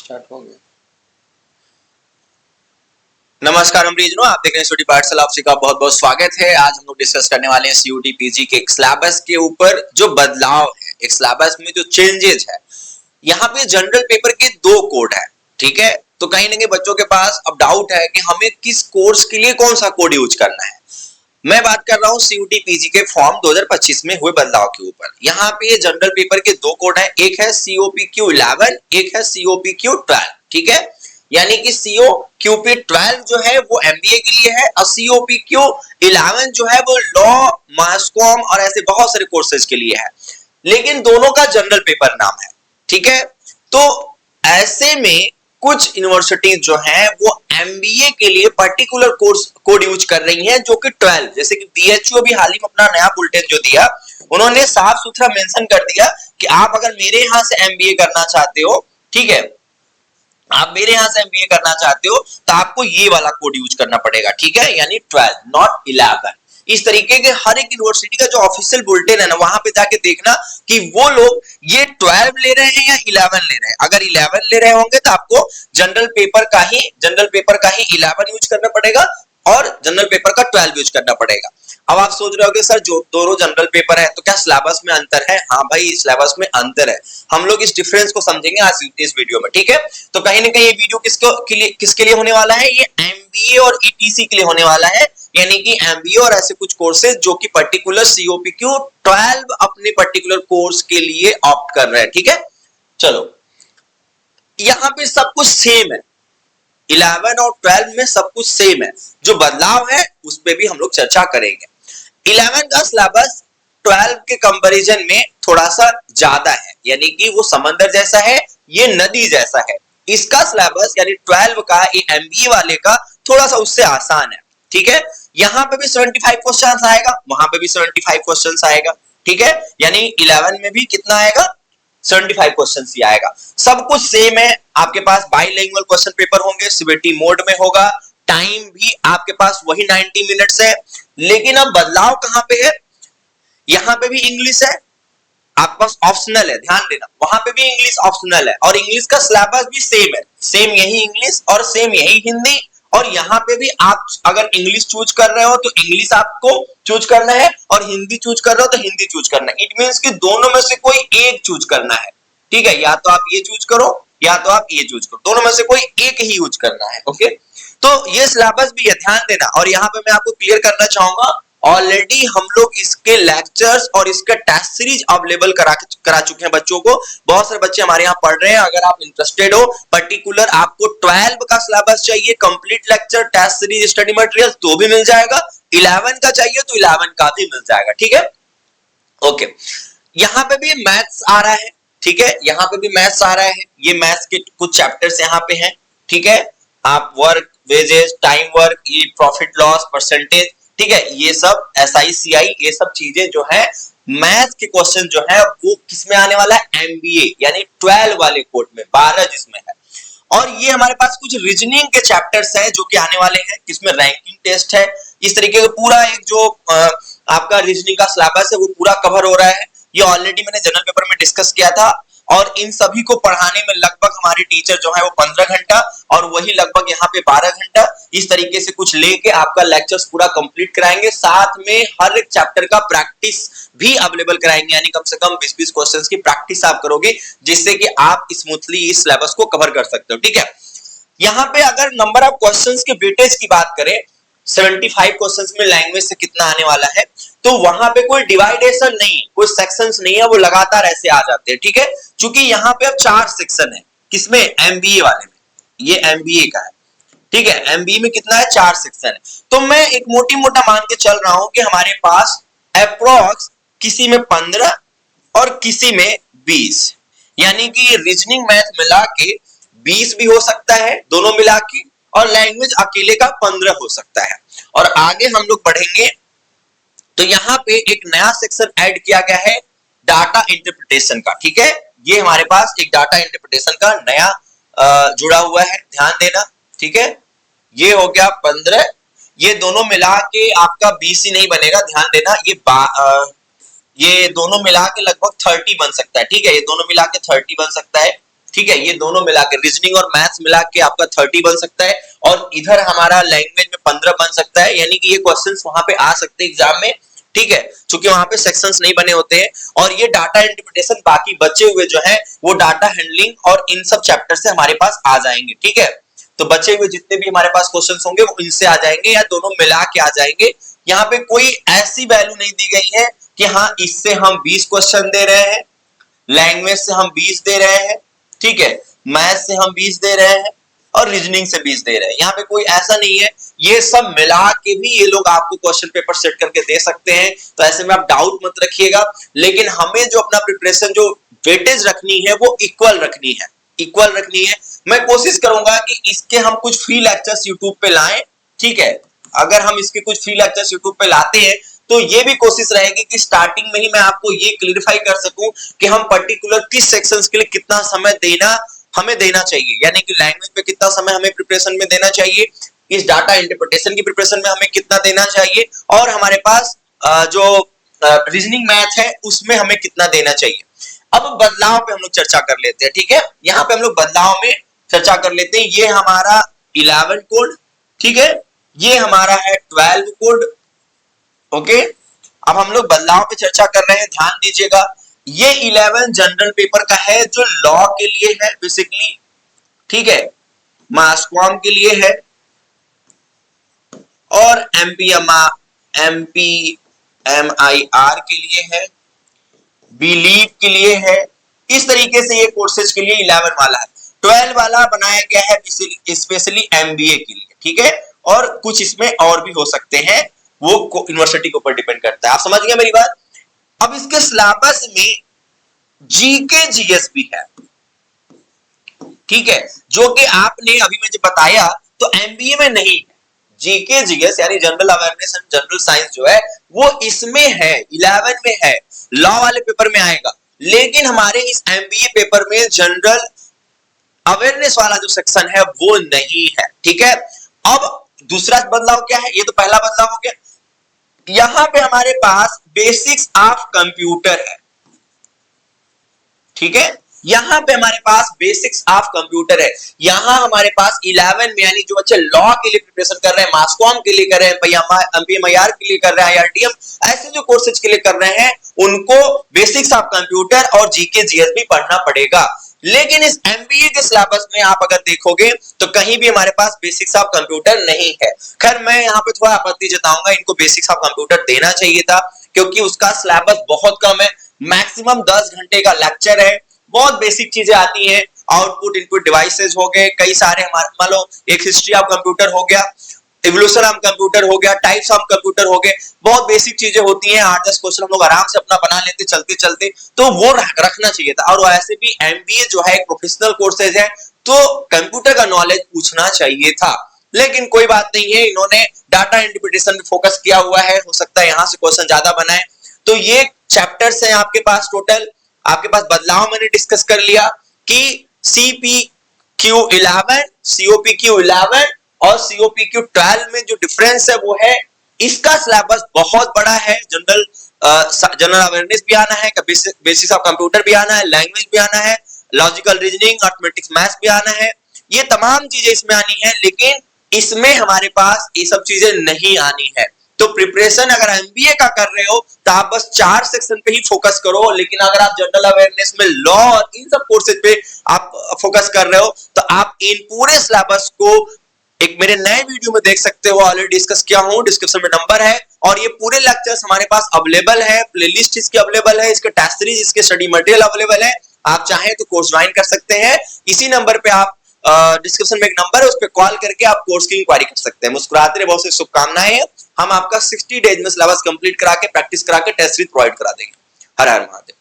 Start हो गया। नमस्कार अमरीजनो, आप देख रहे हैं सीयूटी पाठशाला। आपका बहुत बहुत स्वागत है। आज हम लोग डिस्कस करने वाले हैं सीयूटी पीजी के एक सिलेबस के ऊपर जो बदलाव है, एक सिलेबस में जो चेंजेस है। यहाँ पे जनरल पेपर के दो कोड है, ठीक है। तो कहीं ना कहीं बच्चों के पास अब डाउट है कि हमें किस कोर्स के लिए कौन सा कोड यूज करना है। मैं बात कर रहा हूँ सीयूटी पीजी के फॉर्म 2025 में हुए बदलाव के ऊपर। यहाँ पे जनरल पेपर के दो कोड है, एक है COPQ11, एक है COPQ12, ठीक है। यानी कि COPQ12 जो है वो MBA के लिए है और COPQ11 जो है वो लॉ, मास कॉम और ऐसे बहुत सारे कोर्सेज के लिए है, लेकिन दोनों का जनरल पेपर नाम है, ठीक है। तो ऐसे में कुछ यूनिवर्सिटीज जो है वो MBA के लिए पर्टिकुलर कोर्स कोड यूज कर रही हैं, जो कि 12, जैसे कि BHU अभी हाल ही में अपना नया बुलेटिन जो दिया, उन्होंने साफ सुथरा मेंशन कर दिया कि आप अगर मेरे यहां से MBA करना चाहते हो, ठीक है, आप मेरे यहां से MBA करना चाहते हो तो आपको ये वाला कोड यूज करना पड़ेगा, ठीक है, यानी 12 नॉट 11। इस तरीके के हर एक यूनिवर्सिटी का जो ऑफिशियल बुलेटिन है ना, वहां पे जाके देखना कि वो लोग ये 12 ले रहे हैं या 11 ले रहे हैं। अगर 11 ले रहे होंगे तो आपको जनरल पेपर का ही 11 यूज करना पड़ेगा और जनरल पेपर का 12 यूज करना पड़ेगा। अब आप सोच रहे हो कि सर जो दोनों जनरल पेपर है तो क्या सिलेबस में अंतर है? हाँ भाई, सिलेबस में अंतर है। हम लोग इस डिफरेंस को समझेंगे आज इस वीडियो में, ठीक है। तो कहीं ना कहीं ये वीडियो किसके लिए होने वाला है? ये MBA और ETC के लिए होने वाला है, यानी कि MBA और ऐसे कुछ कोर्सेज जो कि पर्टिकुलर COPQ12 अपने पर्टिकुलर कोर्स के लिए ऑप्ट कर रहे हैं, ठीक है। चलो, यहाँ पे सब कुछ सेम है, 11 और 12 में सब कुछ सेम है। जो बदलाव है उस पर भी हम लोग चर्चा करेंगे। 11 का सिलेबस 12 के कंपैरिजन में थोड़ा सा ज्यादा है, यानी कि वो समंदर जैसा है, ये नदी जैसा है। इसका सिलेबस यानी 12 का, ये MBA वाले का थोड़ा सा उससे आसान है, ठीक है। यहाँ पे भी 75 क्वेश्चंस आएगा, वहां पे भी 75 क्वेश्चंस आएगा, ठीक है। यानी 11 में भी कितना आएगा? 75 क्वेश्चंस ही आएगा। सब कुछ सेम है। आपके पास बाइलिंगुअल क्वेश्चन पेपर होंगे, CBT मोड में होगा, टाइम भी आपके पास वही 90 मिनट्स है। लेकिन अब बदलाव कहां पे है? यहां पे भी इंग्लिश है, आपके पास ऑप्शनल है, ध्यान देना, वहां पे भी इंग्लिश ऑप्शनल है और इंग्लिश का सिलेबस भी सेम है, सेम यही इंग्लिश और सेम यही हिंदी। और यहाँ पे भी आप अगर इंग्लिश चूज कर रहे हो तो इंग्लिश आपको चूज करना है और हिंदी चूज कर रहे हो तो हिंदी चूज करना है। इट मींस कि दोनों में से कोई एक चूज करना है, ठीक है। या तो आप ये चूज करो या तो आप ये चूज करो, दोनों में से कोई एक ही यूज करना है, ओके। तो ये सिलेबस भी है, ध्यान देना। और यहाँ पे मैं आपको क्लियर करना चाहूंगा, ऑलरेडी हम लोग इसके लेक्चर्स और इसका टेस्ट सीरीज अवेलेबल करा चुके हैं बच्चों को। बहुत सारे बच्चे हमारे यहाँ पढ़ रहे हैं। अगर आप इंटरेस्टेड हो, पर्टिकुलर आपको 12 का सिलेबस चाहिए, complete lecture, test series, study material, तो भी मिल जाएगा। 11 का चाहिए तो 11 का भी मिल जाएगा, ठीक है, ओके। यहाँ पे भी मैथ्स आ रहा है, ठीक है, यहाँ पे भी मैथ्स आ रहा है। ये मैथ्स के कुछ चैप्टर्स यहाँ पे हैं, ठीक है। आप वर्क, वेजेस, टाइम वर्क, ये प्रॉफिट लॉस, परसेंटेज, ठीक है, ये सब SICI, ये सब चीजें जो है मैथ के क्वेश्चन जो है वो किसमें आने वाला है? MBA यानी 12 वाले कोड में, 12 जिसमें है। और ये हमारे पास कुछ रीजनिंग के चैप्टर्स हैं जो कि आने वाले हैं, किसमें रैंकिंग टेस्ट है। इस तरीके का पूरा एक जो आपका रीजनिंग का सिलेबस है वो पूरा कवर हो रहा है। ये ऑलरेडी मैंने जनरल पेपर में डिस्कस किया था। और इन सभी को पढ़ाने में लगभग हमारे टीचर जो है वो 15 घंटा और वही लगभग यहाँ पे 12 घंटा, इस तरीके से कुछ लेके आपका लेक्चर्स पूरा कंप्लीट कराएंगे। साथ में हर एक चैप्टर का प्रैक्टिस भी अवेलेबल कराएंगे, यानी कम से कम 20-20 क्वेश्चंस की प्रैक्टिस आप करोगे, जिससे कि आप स्मूथली इस सिलेबस को कवर कर सकते हो, ठीक है। यहाँ पे अगर नंबर ऑफ क्वेश्चंस के वेटेज की बात करें, 75 क्वेश्चंस में लैंग्वेज से कितना आने वाला है, तो वहां पे कोई डिवाइडेशन नहीं, कोई सेक्शंस नहीं है, वो लगातार ऐसे आ जाते हैं, ठीक है। क्योंकि यहाँ पे अब 4 सेक्शन है, किसमें? MBA वाले में, ये MBA का है, ठीक है। MBA में कितना है? 4 सेक्शन है। तो मैं एक मोटी मोटा मान के चल रहा हूं कि हमारे पास अप्रोक्स किसी में 15 और किसी में 20, यानी कि रीजनिंग मैथ मिला के 20 भी हो सकता है दोनों मिला के, और लैंग्वेज अकेले का 15 हो सकता है। और आगे हम लोग बढ़ेंगे तो यहाँ पे एक नया सेक्शन ऐड किया गया है डाटा इंटरप्रिटेशन का, ठीक है। ये हमारे पास एक डाटा इंटरप्रिटेशन का नया जुड़ा हुआ है, ध्यान देना, ठीक है। ये हो गया 15, ये दोनों मिला के आपका 20 ही नहीं बनेगा, ध्यान देना। ये दोनों मिला के लगभग 30 बन सकता है, ठीक है, ये दोनों मिला के 30 बन सकता है, ठीक है, ये दोनों मिला के रीजनिंग और मैथ्स मिला के आपका 30 बन सकता है और इधर हमारा लैंग्वेज में 15 बन सकता है, यानी कि ये क्वेश्चंस वहां पे आ सकते हैं एग्जाम में। ठीक है, क्योंकि वहां पे सेक्शंस नहीं बने होते हैं और ये डाटा इंटरप्रिटेशन बाकी बचे हुए जो है वो डाटा हैंडलिंग और इन सब चैप्टर से हमारे पास आ जाएंगे। ठीक है, तो बचे हुए जितने भी हमारे पास क्वेश्चंस होंगे वो इनसे आ जाएंगे या दोनों मिला के आ जाएंगे। यहाँ पे कोई ऐसी वैल्यू नहीं दी गई है कि हाँ इससे हम 20 क्वेश्चन दे रहे हैं, लैंग्वेज से हम 20 दे रहे हैं, ठीक है, मैथ से हम 20 दे रहे हैं और रीजनिंग से 20 दे रहे हैं। यहाँ पे कोई ऐसा नहीं है, ये सब मिला के भी ये लोग आपको क्वेश्चन पेपर सेट करके दे सकते हैं, तो ऐसे में आप डाउट मत रखिएगा। लेकिन हमें जो अपना प्रिपरेशन जो वेटेज रखनी है वो इक्वल रखनी है, इक्वल रखनी है। मैं कोशिश करूंगा कि इसके हम कुछ फ्री लेक्चर्स यूट्यूब पे लाएं। ठीक है, अगर हम इसके कुछ फ्री लेक्चर्स यूट्यूब पे लाते हैं तो ये भी कोशिश रहेगी कि स्टार्टिंग में ही मैं आपको ये क्लियरिफाई कर सकूं कि हम पर्टिकुलर किस सेक्शंस के लिए कितना समय हमें देना चाहिए, यानी कि लैंग्वेज पे कितना समय हमें प्रिपरेशन में देना चाहिए, इस डाटा इंटरप्रिटेशन की प्रिपरेशन में हमें कितना देना चाहिए और हमारे पास जो रीजनिंग मैथ है उसमें हमें कितना देना चाहिए। अब बदलाव पे हम लोग चर्चा कर लेते हैं। ठीक है, यहाँ पे हम लोग बदलाव में चर्चा कर लेते हैं। ये हमारा 11 कोड, ठीक है, ये हमारा है 12 कोड। ओके, अब हम लोग बदलाव पे चर्चा कर रहे हैं, ध्यान दीजिएगा। ये 11 जनरल पेपर का है जो लॉ के लिए है बेसिकली, ठीक है, मास कॉम के लिए है और एमपीएमआईआर के लिए है, बिलीव के लिए है। इस तरीके से ये कोर्सेज के लिए 11 वाला है। 12 वाला बनाया गया है स्पेशली एमबीए के लिए, ठीक है, और कुछ इसमें और भी हो सकते हैं, वो यूनिवर्सिटी के ऊपर डिपेंड करता है। आप समझ गए मेरी बात। अब इसके सिलेबस में जीके जीएस भी है, ठीक है, जो कि आपने अभी मुझे बताया तो एमबीए में नहीं है। जीके जीएस यानी general awareness and general science जो है वो इसमें है, 11 में है, लॉ वाले पेपर में आएगा। लेकिन हमारे इस एमबीए पेपर में जनरल अवेयरनेस वाला जो सेक्शन है वो नहीं है। ठीक है, अब दूसरा बदलाव क्या है, ये तो पहला बदलाव हो गया। यहां पे हमारे पास बेसिक्स ऑफ कंप्यूटर है, ठीक है, यहां पे हमारे पास बेसिक्स ऑफ कंप्यूटर है। यहां हमारे पास 11 में यानी जो बच्चे लॉ के लिए प्रिपरेशन कर रहे हैं, मास कॉम के लिए कर रहे हैं, एमपीएमआईआर के लिए कर रहे हैं, आईआरटीएम ऐसे जो कोर्सेज के लिए कर रहे हैं उनको बेसिक्स ऑफ कंप्यूटर और जीके जीएस भी पढ़ना पड़ेगा। लेकिन इस एमबीए के सिलेबस में आप अगर देखोगे तो कहीं भी हमारे पास बेसिक्स ऑफ कंप्यूटर नहीं है। खैर मैं यहाँ पे थोड़ा आपत्ति जताऊंगा, इनको बेसिक्स ऑफ कंप्यूटर देना चाहिए था क्योंकि उसका सिलेबस बहुत कम है, मैक्सिमम 10 घंटे का लेक्चर है, बहुत बेसिक चीजें आती हैं, आउटपुट इनपुट डिवाइसेस हो गए, कई सारे हमारे मान लो एक हिस्ट्री ऑफ कंप्यूटर हो गया, इवोल्यूशन ऑफ कंप्यूटर हो गया, टाइप्स ऑफ कंप्यूटर हो गए, बहुत बेसिक चीजें होती हैं। 8-10 क्वेश्चन हम लोग आराम से अपना बना लेते चलते चलते, तो वो रखना चाहिए था। और वैसे भी एमबीए जो है एक प्रोफेशनल कोर्सेज है तो कंप्यूटर का नॉलेज पूछना चाहिए था, लेकिन कोई बात नहीं है, इन्होंने डाटा इंटरप्रिटेशन पे फोकस किया हुआ है, हो सकता है यहां से क्वेश्चन ज्यादा बनाए। तो ये चैप्टर्स हैं आपके पास टोटल, आपके पास बदलाव मैंने डिस्कस कर लिया कि CPQ11, COPQ11 और COPQ12 में जो डिफरेंस है वो है इसका सिलेबस बहुत बड़ा है। जनरल अवेयरनेस भी आना है, बेसिक्स ऑफ कंप्यूटर भी आना है, लैंग्वेज भी आना है, लॉजिकल रीजनिंग, मैथमेटिक्स मैथ्स भी आना है, ये तमाम चीजें इसमें आनी है। लेकिन इसमें हमारे पास ये सब चीजें नहीं आनी है। तो प्रिपरेशन अगर एमबीए का कर रहे हो तो आप बस 4 सेक्शन पे ही फोकस करो, लेकिन अगर आप जनरल अवेयरनेस में लॉ और इन सब कोर्सेज पे आप फोकस कर रहे हो तो आप इन पूरे सिलेबस को एक मेरे नए वीडियो में देख सकते हो, ऑलरेडी डिस्कस किया हूं, डिस्क्रिप्शन में नंबर है और ये पूरे लेक्चर्स हमारे पास अवेलेबल है, प्लेलिस्ट इसकी अवेलेबल है, इसके टेस्ट सीरीज, इसके स्टडी मटेरियल अवेलेबल है। आप चाहें तो कोर्स ज्वाइन कर सकते हैं, इसी नंबर पे आप डिस्क्रिप्शन में एक नंबर है, उस पर कॉल करके आप कोर्स की इंक्वायरी कर सकते हैं। मुस्कुराते रहे, बहुत सी शुभकामनाएं हैं। हम आपका 60 डेज में सिलेबस कंप्लीट करा के प्रैक्टिस करा के टेस्ट सीरीज प्रोवाइड करा देंगे। हर हर महादेव।